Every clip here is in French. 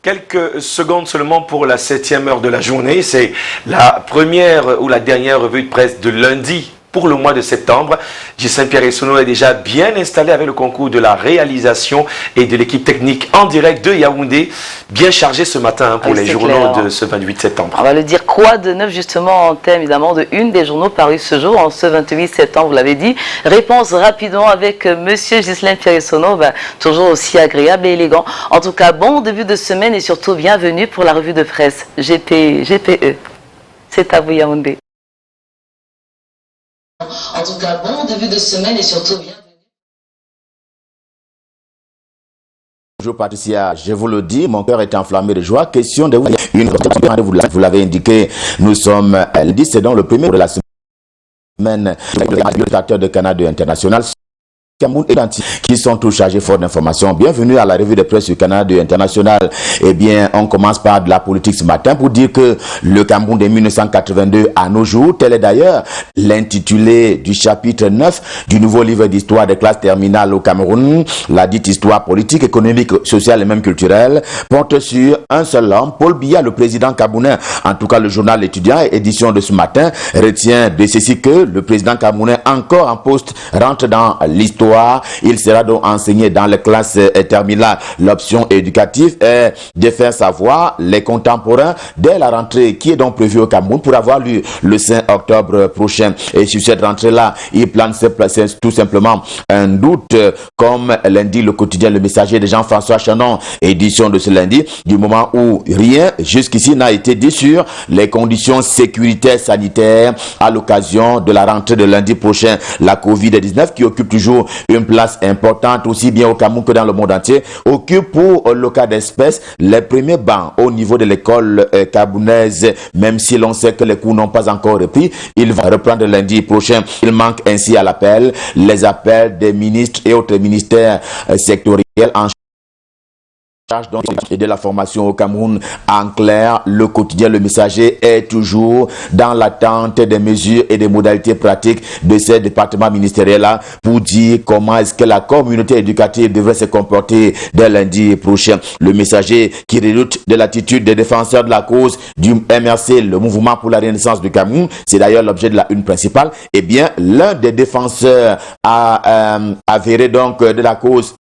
Quelques secondes seulement pour la 7e heure de la journée. C'est la première ou la dernière revue de presse de lundi pour le mois de septembre. Ghislain Pierre-Essonneau est déjà bien installé avec le concours de la réalisation et de l'équipe technique en direct de Yaoundé. Bien chargé ce matin pour les journaux de ce 28 septembre. On va le dire, quoi de neuf justement en thème évidemment de une des journaux parus ce jour, en ce 28 septembre, vous l'avez dit. Réponse rapidement avec monsieur Ghislain Pierre-Essonneau, toujours aussi agréable et élégant. En tout cas, bon début de semaine et surtout bienvenue pour la revue de presse GPE. C'est à vous Yaoundé. En tout cas, bon début de semaine et surtout bienvenue. Bonjour Patricia, je vous le dis, mon cœur est enflammé de joie. Question de vous l'avez indiqué, nous sommes lundi, c'est donc le premier de la semaine, le directeur de Canada International. Cameroun et l'Antilles qui sont tous chargés fort d'informations. Bienvenue à la revue de presse du Canada International. Eh bien, on commence par de la politique ce matin pour dire que le Cameroun de 1982 à nos jours, tel est d'ailleurs l'intitulé du chapitre 9 du nouveau livre d'histoire des classes terminales au Cameroun. La dite histoire politique, économique, sociale et même culturelle porte sur un seul homme, Paul Biya, le président camerounais. En tout cas, le journal étudiant, édition de ce matin, retient de ceci que le président camerounais encore en poste rentre dans l'histoire. Il sera donc enseigné dans les classes terminales. L'option éducative est de faire savoir les contemporains dès la rentrée qui est donc prévue au Cameroun pour avoir lieu le 5 octobre prochain. Et sur cette rentrée-là, il plane tout simplement un doute, comme l'indique le quotidien Le Messager de Jean-François Chanon, édition de ce lundi, du moment où rien jusqu'ici n'a été dit sur les conditions sécuritaires sanitaires à l'occasion de la rentrée de lundi prochain. La Covid-19 qui occupe toujours une place importante aussi bien au Cameroun que dans le monde entier, occupe pour le cas d'espèce les premiers bancs au niveau de l'école camerounaise, même si l'on sait que les cours n'ont pas encore repris. Il va reprendre lundi prochain. Il manque ainsi à l'appel les appels des ministres et autres ministères sectoriels en donc, et de la formation au Cameroun. En clair, le quotidien Le Messager est toujours dans l'attente des mesures et des modalités pratiques de ces départements ministériels-là pour dire comment est-ce que la communauté éducative devrait se comporter dès lundi prochain. Le Messager qui redoute de l'attitude des défenseurs de la cause du MRC, le mouvement pour la renaissance du Cameroun, c'est d'ailleurs l'objet de la une principale. Eh bien, l'un des défenseurs a avéré donc de la cause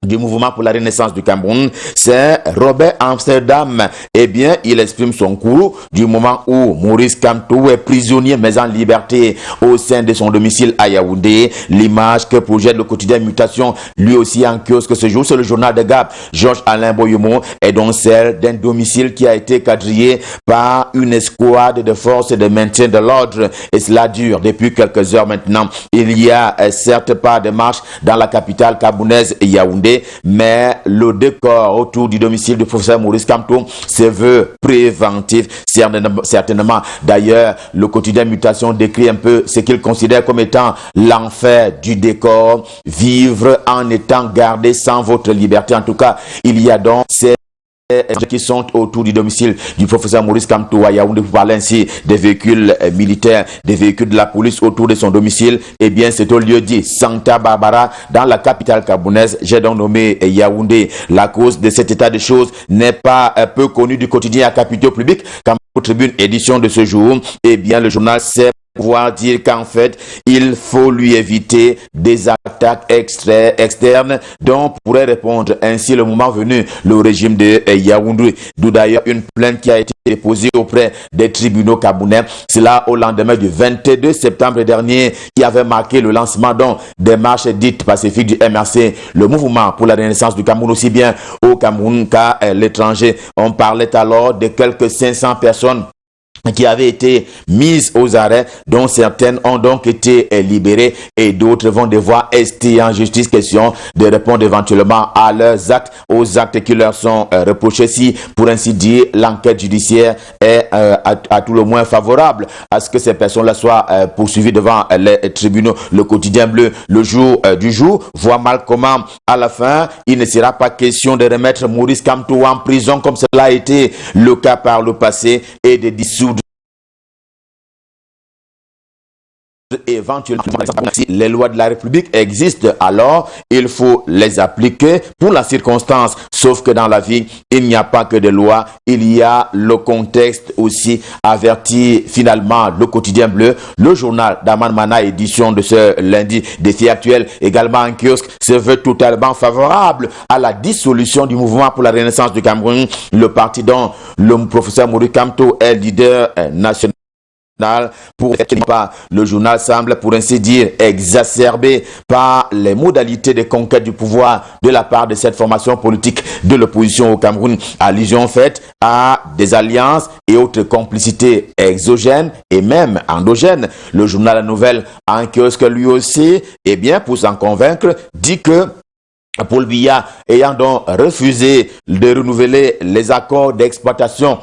du mouvement pour la renaissance du Cameroun, c'est Robert Amsterdam. Eh bien, il exprime son courroux du moment où Maurice Kamto est prisonnier mais en liberté au sein de son domicile à Yaoundé. L'image que projette le quotidien Mutation, lui aussi en kiosque ce jour, c'est le journal de Gap. Georges-Alain Boyemo est donc celle d'un domicile qui a été quadrillé par une escouade de forces de maintien de l'ordre. Et cela dure depuis quelques heures maintenant. Il y a certes pas de marche dans la capitale camerounaise Yaoundé, mais le décor autour du domicile du professeur Maurice Kamto se veut préventif, certainement. D'ailleurs, le quotidien Mutation décrit un peu ce qu'il considère comme étant l'enfer du décor, vivre en étant gardé sans votre liberté. En tout cas, il y a donc ces qui sont autour du domicile du professeur Maurice Kamto à Yaoundé pour parler ainsi des véhicules militaires, des véhicules de la police autour de son domicile. Eh bien, c'est au lieu dit Santa Barbara dans la capitale camerounaise. J'ai donc nommé Yaoundé. La cause de cet état de choses n'est pas peu connue du quotidien à Capitaux Public. Cameroun Tribune, édition de ce jour, eh bien, le journal sait pouvoir dire qu'en fait, il faut lui éviter des attaques externes dont pourrait répondre ainsi le moment venu le régime de Yaoundé. D'où d'ailleurs une plainte qui a été déposée auprès des tribunaux camerounais. Cela au lendemain du 22 septembre dernier qui avait marqué le lancement donc des marches dites pacifiques du MRC, le mouvement pour la renaissance du Cameroun, aussi bien au Cameroun qu'à l'étranger. On parlait alors de quelques 500 personnes qui avaient été mises aux arrêts, dont certaines ont donc été libérées et d'autres vont devoir rester en justice. Question de répondre éventuellement à leurs actes, aux actes qui leur sont reprochés, si pour ainsi dire l'enquête judiciaire est à tout le moins favorable à ce que ces personnes-là soient poursuivies devant les tribunaux. Le quotidien bleu, le jour du jour, voit mal comment à la fin il ne sera pas question de remettre Maurice Kamto en prison comme cela a été le cas par le passé et de dissoudre éventuellement, si les lois de la République existent, alors il faut les appliquer pour la circonstance. Sauf que dans la vie, il n'y a pas que des lois, il y a le contexte aussi, averti finalement le quotidien bleu, le journal d'Aman Mana, édition de ce lundi. Défi actuel également en kiosque se veut totalement favorable à la dissolution du mouvement pour la renaissance du Cameroun, le parti dont le professeur Maurice Kamto est leader national. Pour pas, le journal semble pour ainsi dire exacerbé par les modalités de conquête du pouvoir de la part de cette formation politique de l'opposition au Cameroun. Allusion faite à des alliances et autres complicités exogènes et même endogènes. Le journal La Nouvelle en kiosque lui aussi, eh bien pour s'en convaincre, dit que Paul Biya ayant donc refusé de renouveler les accords d'exploitation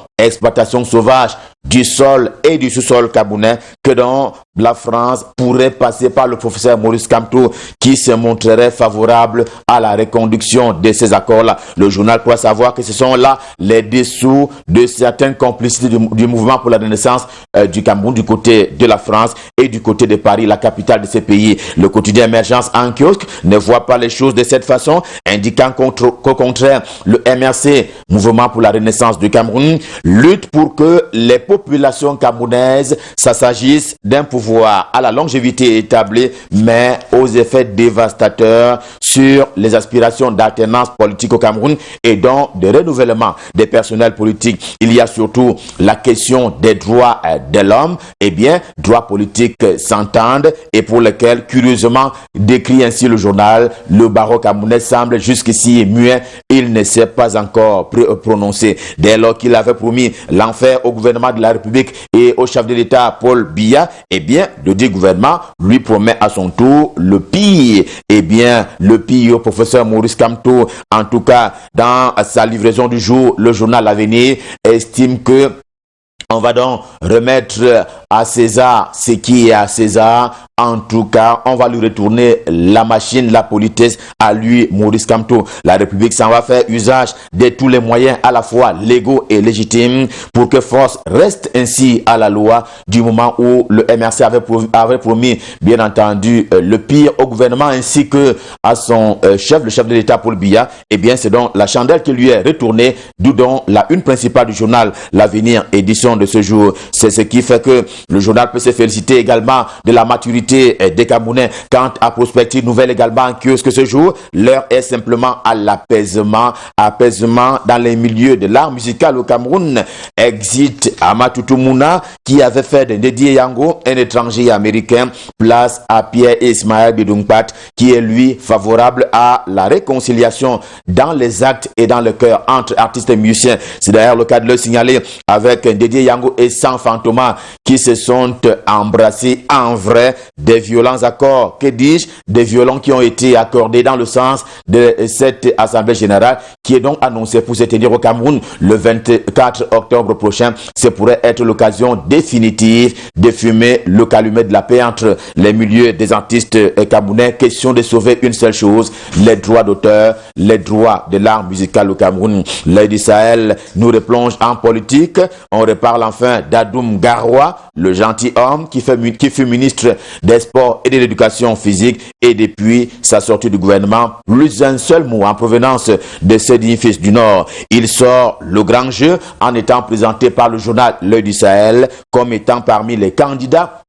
sauvage du sol et du sous-sol camerounais, que dans la France pourrait passer par le professeur Maurice Kamto qui se montrerait favorable à la reconduction de ces accords-là. Le journal croit savoir que ce sont là les dessous de certaines complicités du mouvement pour la renaissance du Cameroun du côté de la France et du côté de Paris, la capitale de ces pays. Le quotidien Émergence en kiosque ne voit pas les choses de cette façon, indiquant qu'au contraire, le MRC, Mouvement pour la renaissance du Cameroun, lutte pour que les populations camerounaises s'assagissent d'un pouvoir à la longévité établie, mais aux effets dévastateurs sur les aspirations d'alternance politique au Cameroun et donc de renouvellement des personnels politiques. Il y a surtout la question des droits de l'homme, eh bien, droits politiques s'entendent et pour lesquels, curieusement, décrit ainsi le journal, le barreau camerounais semble jusqu'ici muet, il ne s'est pas encore prononcé. Dès lors qu'il avait promis l'enfer au gouvernement de la République et au chef de l'État Paul Biya, eh bien, le dit gouvernement lui promet à son tour le pire. Eh bien, le pire au professeur Maurice Kamto, en tout cas, dans sa livraison du jour, le journal L'Avenir estime que on va donc remettre à César ce qui est à César. En tout cas, on va lui retourner la machine, la politesse à lui, Maurice Kamto. La République s'en va faire usage de tous les moyens à la fois légaux et légitimes pour que force reste ainsi à la loi du moment où le MRC avait promis, bien entendu, le pire au gouvernement ainsi que à son chef, le chef de l'État Paul Biya. Eh bien, c'est donc la chandelle qui lui est retournée, d'où donc la une principale du journal L'Avenir, édition de ce jour. C'est ce qui fait que le journal peut se féliciter également de la maturité des Camerounais. Quant à prospective nouvelle également en kiosque ce jour, l'heure est simplement à l'apaisement. Apaisement dans les milieux de l'art musical au Cameroun. Exit Amatoutou Mouna qui avait fait de Dédié Yango un étranger américain. Place à Pierre Ismaël Bidungpat qui est lui favorable à la réconciliation dans les actes et dans le cœur entre artistes et musiciens. C'est d'ailleurs le cas de le signaler avec Dédié Yango et San Fantoma qui se sont embrassés en vrai. Des violents accords, que dis-je, des violons qui ont été accordés dans le sens de cette assemblée générale qui est donc annoncée pour se tenir au Cameroun le 24 octobre prochain. Ce pourrait être l'occasion définitive de fumer le calumet de la paix entre les milieux des artistes camerounais. Question de sauver une seule chose, les droits d'auteur, les droits de l'art musical au Cameroun. L'œil du Sahel nous replonge en politique. On reparle enfin d'Adoum Garoua, le gentilhomme qui fut ministre des sports et de l'éducation physique et depuis sa sortie du gouvernement, plus un seul mot en provenance de ce digne fils du Nord. Il sort le grand jeu en étant présenté par le journal L'Œil du Sahel comme étant parmi les candidats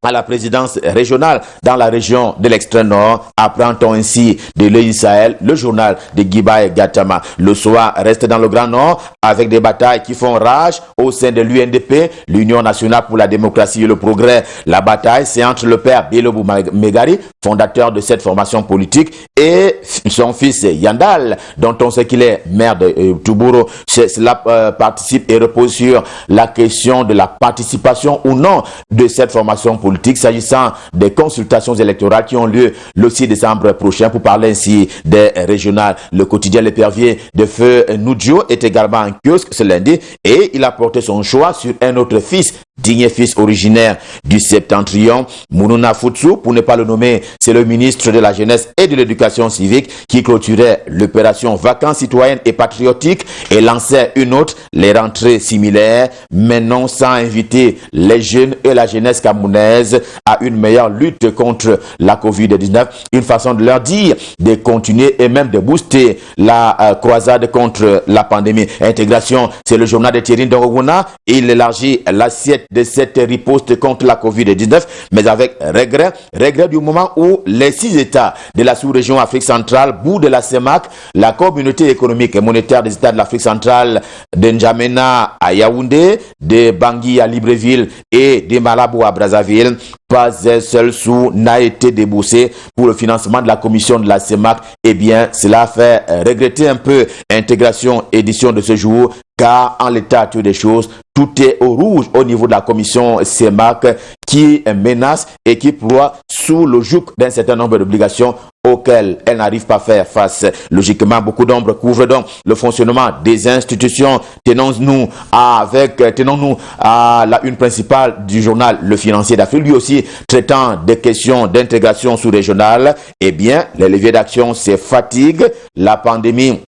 à la présidence régionale dans la région de l'extrême nord. Apprend-on ainsi de L'Œil du Sahel, le journal de Guiba et Gatama. Le soir reste dans le Grand Nord avec des batailles qui font rage au sein de l'UNDP, l'Union nationale pour la démocratie et le progrès. La bataille, c'est entre le père Belobou Megari, fondateur de cette formation politique, et son fils Yandal, dont on sait qu'il est maire de Touboro. Cela participe et repose sur la question de la participation ou non de cette formation politique s'agissant des consultations électorales qui ont lieu le 6 décembre prochain. Pour parler ainsi des régionales, le quotidien L'Épervier de Feu Noudjo est également en kiosque ce lundi et il a porté son choix sur un autre fils digne fils originaire du Septentrion. Mounouna Futsu, pour ne pas le nommer, c'est le ministre de la Jeunesse et de l'Éducation civique qui clôturait l'opération Vacances citoyennes et patriotiques et lançait une autre, les rentrées similaires, mais non sans inviter les jeunes et la jeunesse camerounaise à une meilleure lutte contre la Covid-19. Une façon de leur dire de continuer et même de booster la croisade contre la pandémie. Intégration, c'est le journal de Thierry Ndoroguna. Il élargit l'assiette de cette riposte contre la Covid-19, mais avec regret du moment où les 6 États de la sous-région Afrique centrale, bout de la CEMAC, la communauté économique et monétaire des États de l'Afrique centrale, de N'Djamena à Yaoundé, de Bangui à Libreville et de Malabo à Brazzaville, pas un seul sou n'a été déboursé pour le financement de la commission de la CEMAC. Eh bien, cela fait regretter un peu Intégration édition de ce jour, car en l'état actuel des choses, tout est au rouge au niveau de la commission CEMAC qui menace et qui ploie sous le joug d'un certain nombre d'obligations auxquelles elle n'arrive pas à faire face. Logiquement, beaucoup d'ombres couvrent donc le fonctionnement des institutions. Tenons-nous à la une principale du journal Le Financier d'Afrique, lui aussi traitant des questions d'intégration sous-régionale. Eh bien, les leviers d'action, c'est fatigue, la pandémie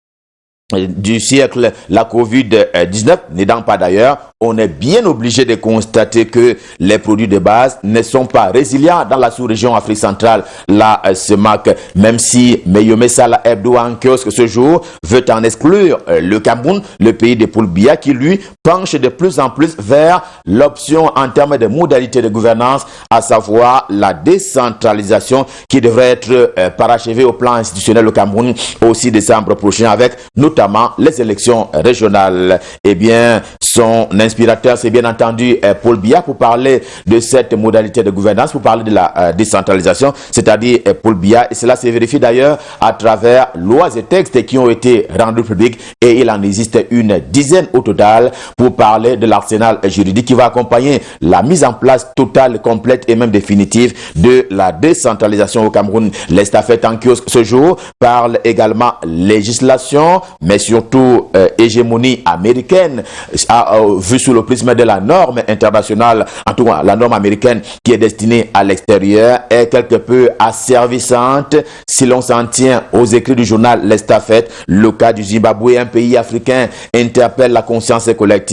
du siècle, la Covid-19 n'aidant pas d'ailleurs, on est bien obligé de constater que les produits de base ne sont pas résilients dans la sous-région Afrique centrale, la CEMAC, même si Meyome Salah Hebdo en kiosque ce jour veut en exclure le Cameroun, le pays de Paul Biya, qui lui penche de plus en plus vers l'option en termes de modalités de gouvernance, à savoir la décentralisation qui devrait être parachevée au plan institutionnel au Cameroun au 6 décembre prochain, avec notamment les élections régionales. Eh bien, son inspirateur, c'est bien entendu Paul Biya, pour parler de cette modalité de gouvernance, pour parler de la décentralisation, c'est-à-dire Paul Biya, et cela se vérifie d'ailleurs à travers lois et textes qui ont été rendus publics, et il en existe une dizaine au total, pour parler de l'arsenal juridique qui va accompagner la mise en place totale, complète et même définitive de la décentralisation au Cameroun. L'estafette en kiosque ce jour parle également législation, mais surtout hégémonie américaine, vu sous le prisme de la norme internationale, en tout cas la norme américaine qui est destinée à l'extérieur, est quelque peu asservissante si l'on s'en tient aux écrits du journal L'Estafette. Le cas du Zimbabwe, un pays africain, interpelle la conscience collective.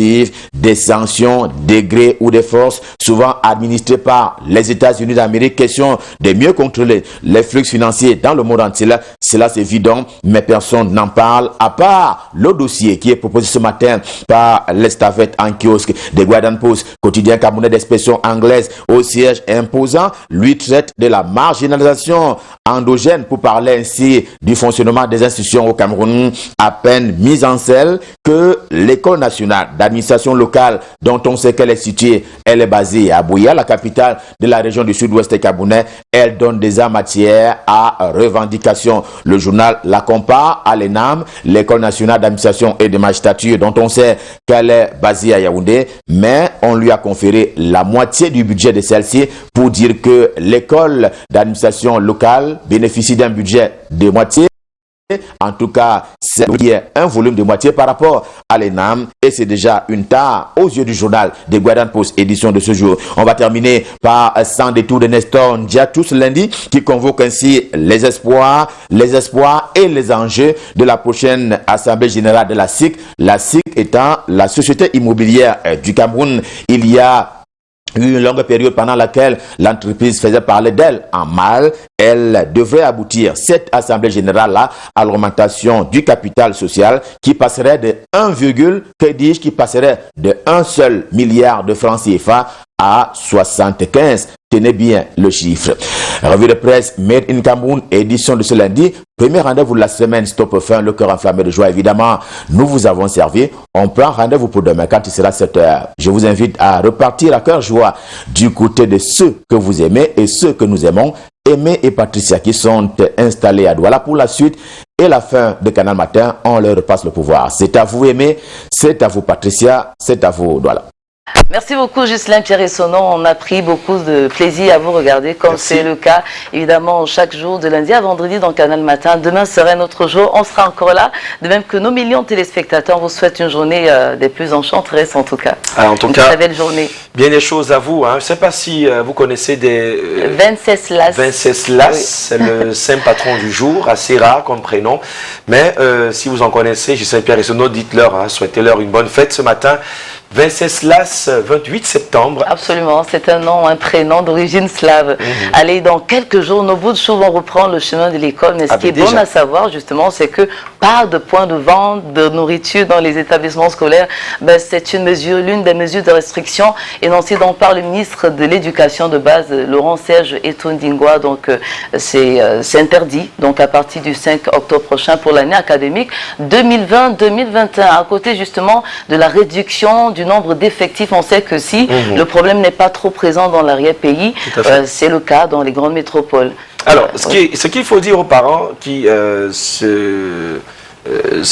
Des sanctions, des grés ou des forces souvent administrées par les États-Unis d'Amérique, question de mieux contrôler les flux financiers dans le monde entier. Cela c'est évident, mais personne n'en parle, à part le dossier qui est proposé ce matin par l'Estafette en kiosque de Guardian Post, quotidien camerounais d'expression anglaise au siège imposant, lui traite de la marginalisation endogène, pour parler ainsi du fonctionnement des institutions au Cameroun, à peine mise en selle que l'école nationale d'administration locale, dont on sait qu'elle est située, elle est basée à Buea, la capitale de la région du sud-ouest camerounais. Elle donne déjà matière à revendication. Le journal la compare à l'ENAM, l'école nationale d'administration et de magistrature, dont on sait qu'elle est basée à Yaoundé, mais on lui a conféré la moitié du budget de celle-ci, pour dire que l'école d'administration locale bénéficie d'un budget de moitié. En tout cas, c'est un volume de moitié par rapport à l'ENAM, et c'est déjà une tare aux yeux du journal de Guardian Post, édition de ce jour. On va terminer par Sans détour de Nestor Ndiatou ce lundi, qui convoque ainsi les espoirs et les enjeux de la prochaine Assemblée générale de la SIC. La SIC étant la Société immobilière du Cameroun. Il y a une longue période pendant laquelle l'entreprise faisait parler d'elle en mal. Elle devrait aboutir, cette assemblée générale-là, à l'augmentation du capital social qui passerait de 1 seul milliard de francs CFA à 75. Tenez bien le chiffre. Revue de presse Made in Cameroun, édition de ce lundi. Premier rendez-vous de la semaine, Stop Fin, le cœur enflammé de joie. Évidemment, nous vous avons servi. On prend rendez-vous pour demain quand il sera 7 heures. Je vous invite à repartir à cœur joie du côté de ceux que vous aimez et ceux que nous aimons. Aimé et Patricia qui sont installés à Douala pour la suite et la fin de Canal Matin. On leur repasse le pouvoir. C'est à vous Aimé, c'est à vous Patricia, c'est à vous Douala. Merci beaucoup, Ghislain Pierre-Essonneau. On a pris beaucoup de plaisir à vous regarder, comme c'est le cas, évidemment, chaque jour, de lundi à vendredi dans Canal Matin. Demain sera un autre jour. On sera encore là. De même que nos millions de téléspectateurs, on vous souhaite une journée des plus enchanteresses, en tout cas. Alors, en tout cas, très belle journée. Bien des choses à vous. Hein. Je ne sais pas si vous connaissez des... Venceslas. Venceslas, Oui. c'est le saint patron du jour, assez rare comme prénom. Mais si vous en connaissez, Ghislain Pierre-Essonneau, dites-leur, hein, souhaitez-leur une bonne fête ce matin. Venceslas, 28 septembre. Absolument, c'est un nom, un prénom d'origine slave. Allez, dans quelques jours, nos bouts de chou vont reprendre le chemin de l'école. Mais ce qui est bon à savoir, justement, c'est que pas de point de vente de nourriture dans les établissements scolaires. Ben, c'est une mesure, l'une des mesures de restriction énoncée donc par le ministre de l'Éducation de base, Laurent-Serge Etondingwa. Donc, c'est interdit. Donc, à partir du 5 octobre prochain pour l'année académique 2020-2021. À côté, justement, de la réduction du nombre d'effectifs, on sait que si le problème n'est pas trop présent dans l'arrière-pays, c'est le cas dans les grandes métropoles. Alors, ce qu'il faut dire aux parents qui se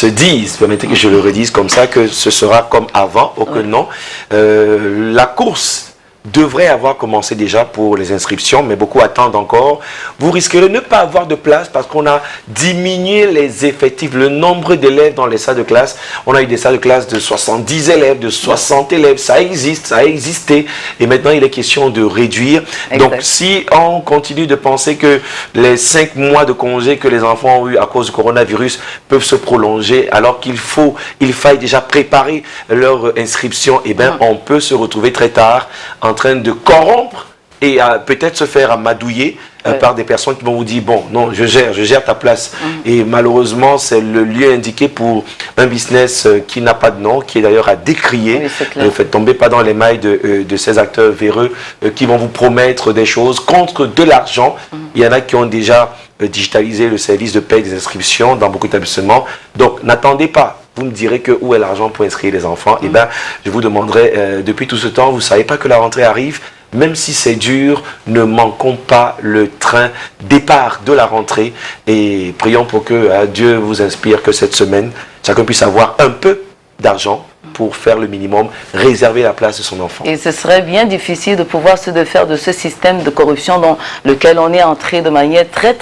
disent, permettez que je le redise comme ça, que ce sera comme avant, ou que non, la course devrait avoir commencé déjà pour les inscriptions, mais beaucoup attendent encore. Vous risquez de ne pas avoir de place parce qu'on a diminué les effectifs, le nombre d'élèves dans les salles de classe. On a eu des salles de classe de 70 élèves, de 60 élèves. Ça existe, ça a existé. Et maintenant, il est question de réduire. Exact. Donc, si on continue de penser que les 5 mois de congé que les enfants ont eu à cause du coronavirus peuvent se prolonger, alors qu'il faille déjà préparer leur inscription, eh bien, on peut se retrouver très tard en train de corrompre et peut-être se faire amadouiller par des personnes qui vont vous dire, bon, non, je gère ta place. Et malheureusement, c'est le lieu indiqué pour un business qui n'a pas de nom, qui est d'ailleurs à décrier. Oui, ne faites tomber pas dans les mailles de ces acteurs véreux qui vont vous promettre des choses contre de l'argent. Il y en a qui ont déjà digitalisé le service de paie des inscriptions dans beaucoup d'établissements. Donc, n'attendez pas. Vous me direz que où est l'argent pour inscrire les enfants? Eh bien, je vous demanderai, depuis tout ce temps, vous ne savez pas que la rentrée arrive? Même si c'est dur, ne manquons pas le train départ de la rentrée. Et prions pour que Dieu vous inspire que cette semaine, chacun puisse avoir un peu d'argent pour faire le minimum, réserver la place de son enfant. Et ce serait bien difficile de pouvoir se défaire de ce système de corruption dans lequel on est entré de manière très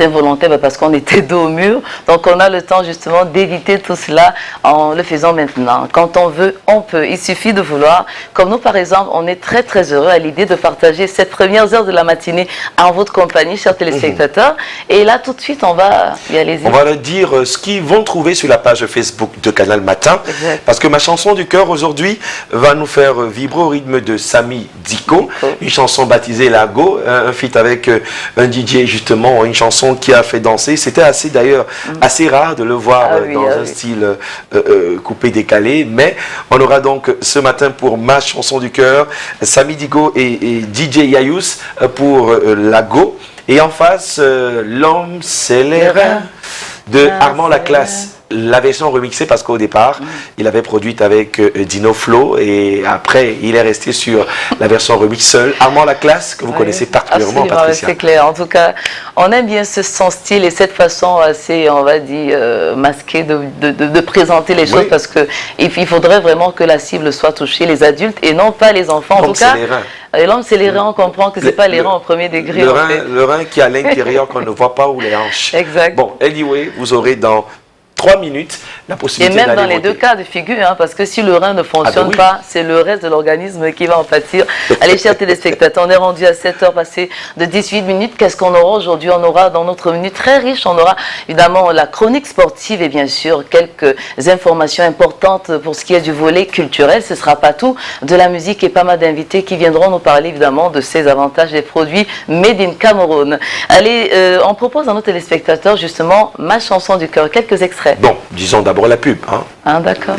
involontaire parce qu'on était dos au mur. Donc on a le temps justement d'éviter tout cela en le faisant maintenant. Quand on veut, on peut. Il suffit de vouloir. Comme nous par exemple, on est très heureux à l'idée de partager cette première heure de la matinée en votre compagnie, chers téléspectateurs. Et là tout de suite, on va y aller. On va leur dire ce qu'ils vont trouver sur la page Facebook de Canal Matin. Exact. Parce que ma chanson du cœur aujourd'hui va nous faire vibrer au rythme de Samy Diko, une chanson baptisée Lago, un feat avec un DJ justement, une chanson qui a fait danser. C'était assez rare de le voir dans un style coupé décalé, mais on aura donc ce matin pour ma chanson du cœur Samy Diko et DJ Yayous pour Lago, et en face L'homme c'est les reins de Armand Laclasse. La version remixée parce qu'au départ, il avait produite avec Dino Flow et après, il est resté sur la version remix seul. Armand Laclasse, que vous connaissez particulièrement, Patricia. C'est clair. En tout cas, on aime bien son style et cette façon assez, on va dire, masquée de présenter les choses parce qu'il faudrait vraiment que la cible soit touchée, les adultes et non pas les enfants. En tout cas, l'homme, c'est les reins, on comprend que ce n'est pas les reins au premier degré. Le rein qui est à l'intérieur, qu'on ne voit pas, ou les hanches. Exact. Bon, anyway, vous aurez dans 3 minutes la possibilité. Et même dans les deux cas de figure, hein, parce que si le rein ne fonctionne pas, c'est le reste de l'organisme qui va en pâtir. Allez, chers téléspectateurs, on est rendu à 7h passées de 18 minutes. Qu'est-ce qu'on aura aujourd'hui? On aura dans notre minute très riche, on aura évidemment la chronique sportive et bien sûr quelques informations importantes pour ce qui est du volet culturel. Ce ne sera pas tout, de la musique et pas mal d'invités qui viendront nous parler évidemment de ces avantages des produits Made in Cameroun. Allez, on propose à nos téléspectateurs justement ma chanson du cœur, quelques extraits. Bon, disons d'abord la pub. Hein. Ah, d'accord.